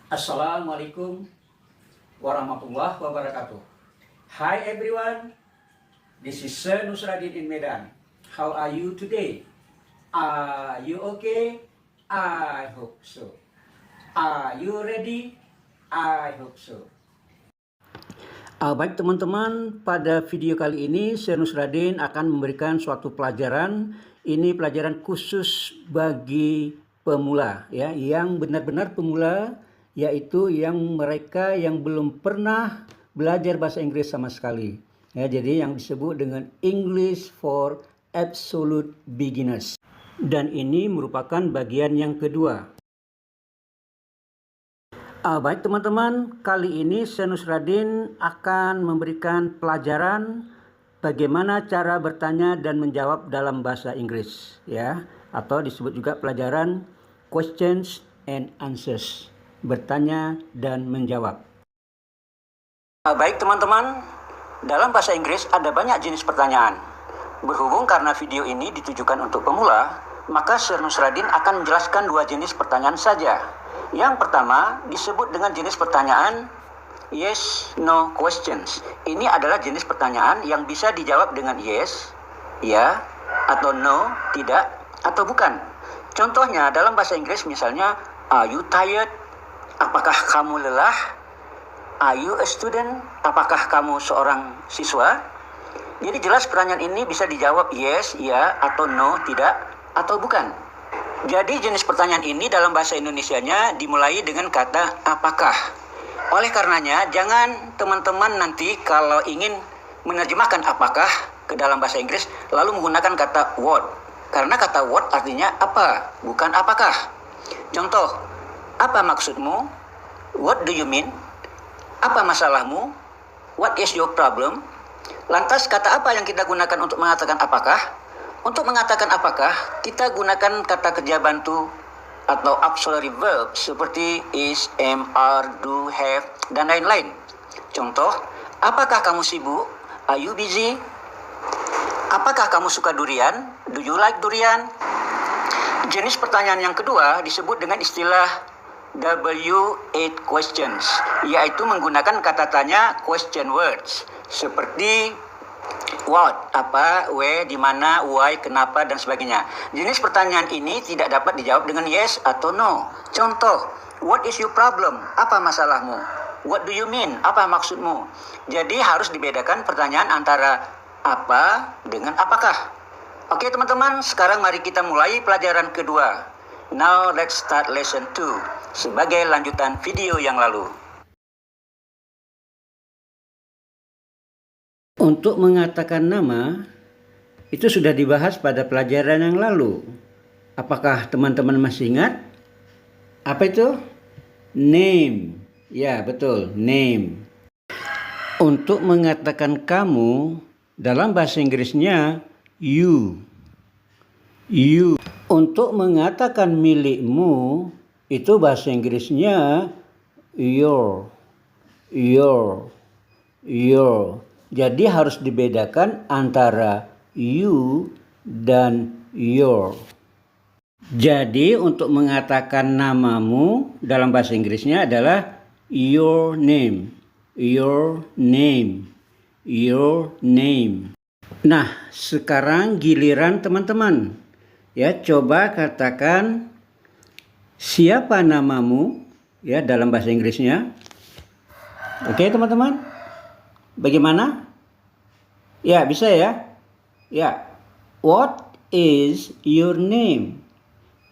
Assalamualaikum warahmatullahi wabarakatuh. Hi everyone, this is Sir Nusradin in Medan. How are you today? Are you okay? I hope so. Are you ready? I hope so. Baik teman-teman, pada video kali ini Sir Nusradin akan memberikan suatu pelajaran. Ini pelajaran khusus bagi pemula ya, yang benar-benar pemula, yaitu yang mereka yang belum pernah belajar bahasa Inggris sama sekali. Ya, jadi yang disebut dengan English for Absolute Beginners. Dan ini merupakan bagian yang kedua. Baik teman-teman, kali ini Sir Nusradin akan memberikan pelajaran bagaimana cara bertanya dan menjawab dalam bahasa Inggris, ya, atau disebut juga pelajaran questions and answers, bertanya dan menjawab. Baik teman-teman, dalam bahasa Inggris ada banyak jenis pertanyaan. Berhubung karena video ini ditujukan untuk pemula, maka Sir Nusradin akan menjelaskan dua jenis pertanyaan saja. Yang pertama disebut dengan jenis pertanyaan yes, no questions. Ini adalah jenis pertanyaan yang bisa dijawab dengan yes, ya, atau no, tidak, atau bukan. Contohnya dalam bahasa Inggris misalnya, are you tired? Apakah kamu lelah? Are you a student? Apakah kamu seorang siswa? Jadi jelas pertanyaan ini bisa dijawab yes, ya, atau no, tidak, atau bukan. Jadi jenis pertanyaan ini dalam bahasa Indonesianya dimulai dengan kata apakah. Oleh karenanya jangan teman-teman nanti kalau ingin menerjemahkan apakah ke dalam bahasa Inggris lalu menggunakan kata what. Karena kata what artinya apa, bukan apakah. Contoh, apa maksudmu? What do you mean? Apa masalahmu? What is your problem? Lantas kata apa yang kita gunakan untuk mengatakan apakah? Untuk mengatakan apakah, kita gunakan kata kerja bantu atau auxiliary verb seperti is, am, are, do, have, dan lain-lain. Contoh, apakah kamu sibuk? Are you busy? Apakah kamu suka durian? Do you like durian? Jenis pertanyaan yang kedua disebut dengan istilah W8 questions, yaitu menggunakan kata tanya question words seperti what, apa, where, di mana, why, kenapa, dan sebagainya. Jenis pertanyaan ini tidak dapat dijawab dengan yes atau no. Contoh, what is your problem? Apa masalahmu? What do you mean? Apa maksudmu? Jadi harus dibedakan pertanyaan antara apa dengan apakah. Oke teman-teman, sekarang mari kita mulai pelajaran kedua. Now let's start lesson 2 sebagai lanjutan video yang lalu. Untuk mengatakan nama, itu sudah dibahas pada pelajaran yang lalu. Apakah teman-teman masih ingat? Apa itu? Name. Ya, betul, name. Untuk mengatakan kamu, dalam bahasa Inggrisnya you. You. Untuk mengatakan milikmu, itu bahasa Inggrisnya your. Your. Your. Jadi harus dibedakan antara you dan your. Jadi untuk mengatakan namamu dalam bahasa Inggrisnya adalah your name. Your name. Your name. Nah, sekarang giliran teman-teman. Ya, coba katakan siapa namamu ya dalam bahasa Inggrisnya. Oke, teman-teman? Bagaimana? Ya, bisa ya? Ya. What is your name?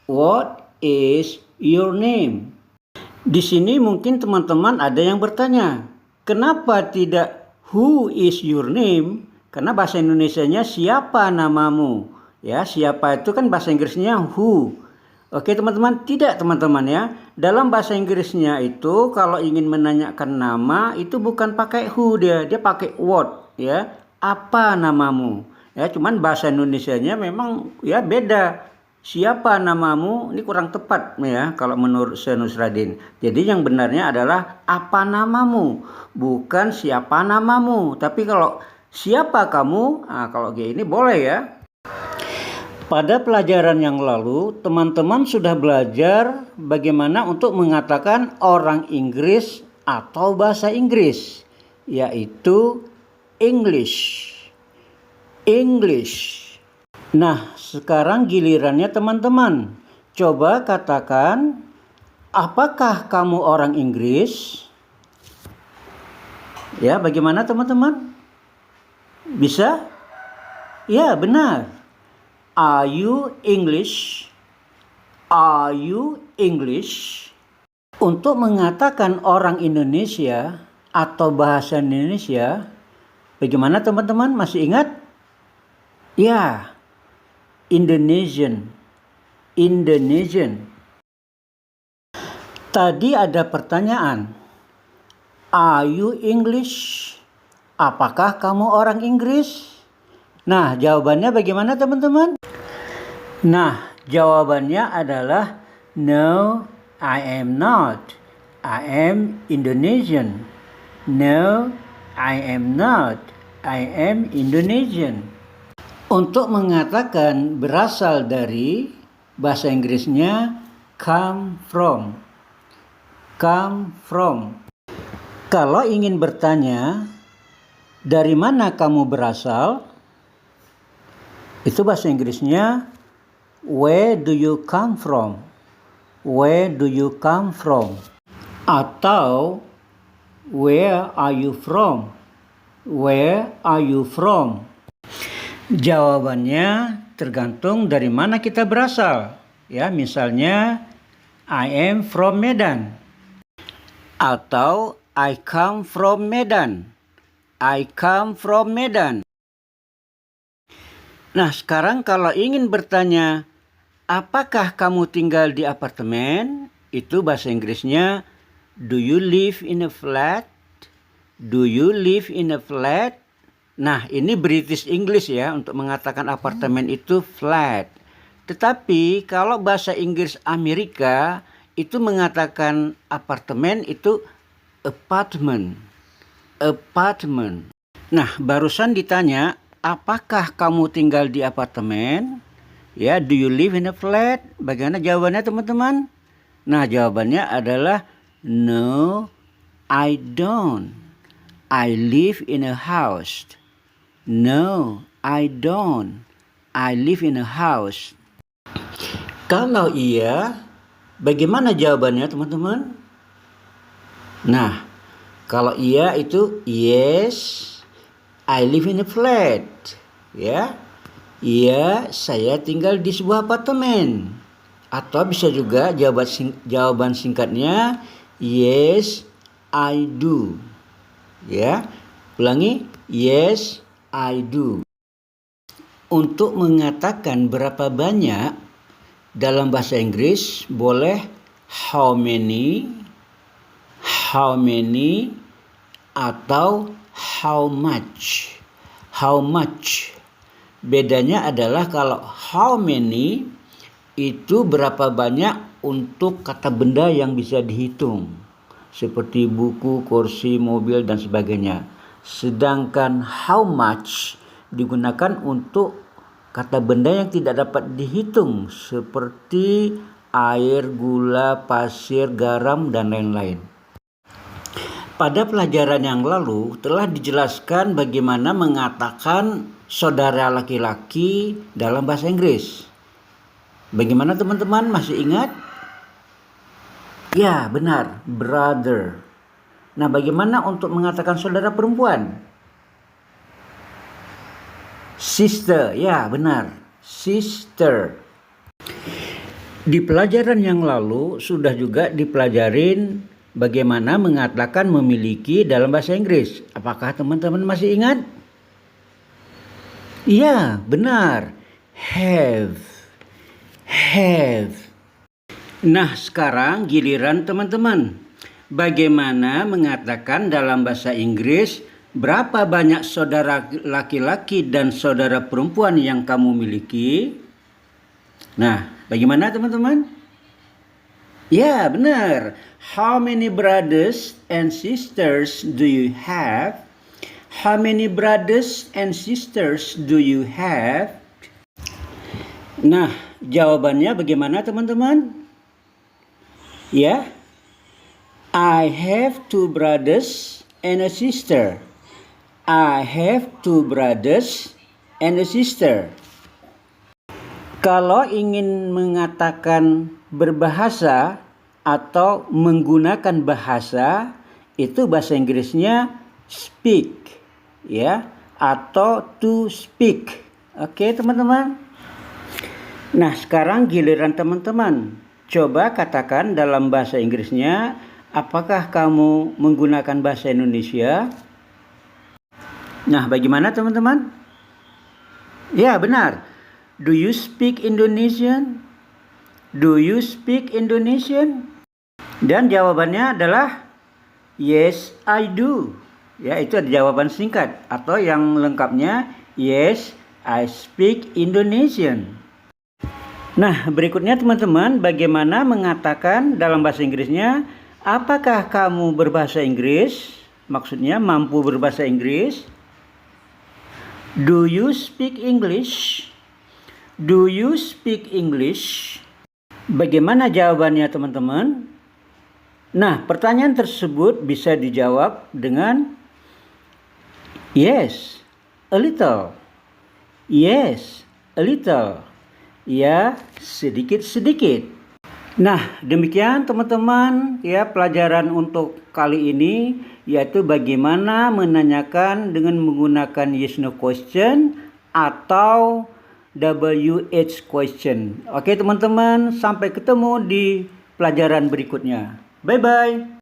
What is your name? Di sini mungkin teman-teman ada yang bertanya, kenapa tidak who is your name? Karena bahasa Indonesianya siapa namamu? Ya, siapa itu kan bahasa Inggrisnya who. Oke teman-teman, tidak teman-teman ya. Dalam bahasa Inggrisnya itu kalau ingin menanyakan nama itu bukan pakai who dia pakai what ya. Apa namamu? Ya, cuman bahasa Indonesianya memang ya beda. Siapa namamu ini kurang tepat ya kalau menurut Sir Nusradin. Jadi yang benarnya adalah apa namamu, bukan siapa namamu. Tapi kalau siapa kamu, nah kalau kayak ini boleh ya. Pada pelajaran yang lalu, teman-teman sudah belajar bagaimana untuk mengatakan orang Inggris atau bahasa Inggris, yaitu English. English. Nah, sekarang gilirannya teman-teman. Coba katakan, apakah kamu orang Inggris? Ya, bagaimana teman-teman? Bisa? Ya, benar. Are you English? Are you English? Untuk mengatakan orang Indonesia atau bahasa Indonesia, bagaimana teman-teman? Masih ingat? Ya, Indonesian. Indonesian. Tadi ada pertanyaan. Are you English? Apakah kamu orang Inggris? Nah, jawabannya bagaimana teman-teman? Nah, jawabannya adalah no, I am not. I am Indonesian. No, I am not. I am Indonesian. Untuk mengatakan berasal dari, bahasa Inggrisnya come from. Come from. Kalau ingin bertanya, dari mana kamu berasal? Itu bahasa Inggrisnya where do you come from? Where do you come from? Atau where are you from? Where are you from? Jawabannya tergantung dari mana kita berasal. Ya, misalnya I am from Medan. Atau I come from Medan. I come from Medan. Nah, sekarang kalau ingin bertanya, apakah kamu tinggal di apartemen? Itu bahasa Inggrisnya, do you live in a flat? Do you live in a flat? Nah, ini British English ya, untuk mengatakan apartemen itu flat. Tetapi kalau bahasa Inggris Amerika, itu mengatakan apartemen itu apartment. Apartment. Nah, barusan ditanya, apakah kamu tinggal di apartemen? Ya, do you live in a flat? Bagaimana jawabannya teman-teman? Nah, jawabannya adalah no, I don't. I live in a house. No, I don't. I live in a house. Kalau iya, bagaimana jawabannya teman-teman? Nah, kalau iya itu yes, I live in a flat. Ya. Iya, saya tinggal di sebuah apartemen. Atau bisa juga jawaban singkatnya yes, I do. Ya. Ulangi, yes, I do. Untuk mengatakan berapa banyak dalam bahasa Inggris boleh how many, atau how much. How much. Bedanya adalah kalau how many itu berapa banyak untuk kata benda yang bisa dihitung. Seperti buku, kursi, mobil, dan sebagainya. Sedangkan how much digunakan untuk kata benda yang tidak dapat dihitung. Seperti air, gula, pasir, garam, dan lain-lain. Pada pelajaran yang lalu telah dijelaskan bagaimana mengatakan saudara laki-laki dalam bahasa Inggris. Bagaimana teman-teman, masih ingat? Ya, benar, brother. Nah, bagaimana untuk mengatakan saudara perempuan? Sister, ya benar, sister. Di pelajaran yang lalu sudah juga dipelajarin bagaimana mengatakan memiliki dalam bahasa Inggris. Apakah teman-teman masih ingat? Iya, benar. Have. Have. Nah, sekarang giliran teman-teman. Bagaimana mengatakan dalam bahasa Inggris berapa banyak saudara laki-laki dan saudara perempuan yang kamu miliki? Nah, bagaimana teman-teman? Ya, benar. How many brothers and sisters do you have? How many brothers and sisters do you have? Nah, jawabannya bagaimana teman-teman? Ya, I have two brothers and a sister. I have two brothers and a sister. Kalau ingin mengatakan berbahasa atau menggunakan bahasa, itu bahasa Inggrisnya speak, ya, atau to speak. Oke, teman-teman. Nah, sekarang giliran teman-teman. Coba katakan dalam bahasa Inggrisnya, apakah kamu menggunakan bahasa Indonesia? Nah, bagaimana teman-teman? Ya, benar. Do you speak Indonesian? Do you speak Indonesian? Dan jawabannya adalah yes, I do. Ya, itu ada jawaban singkat atau yang lengkapnya yes, I speak Indonesian. Nah, berikutnya teman-teman, bagaimana mengatakan dalam bahasa Inggrisnya, apakah kamu berbahasa Inggris? Maksudnya mampu berbahasa Inggris. Do you speak English? Do you speak English? Bagaimana jawabannya teman-teman? Nah, pertanyaan tersebut bisa dijawab dengan yes, a little. Yes, a little. Ya, sedikit-sedikit. Nah, demikian teman-teman ya pelajaran untuk kali ini, yaitu bagaimana menanyakan dengan menggunakan yes no question atau WH question. Oke teman-teman, sampai ketemu di pelajaran berikutnya. Bye bye.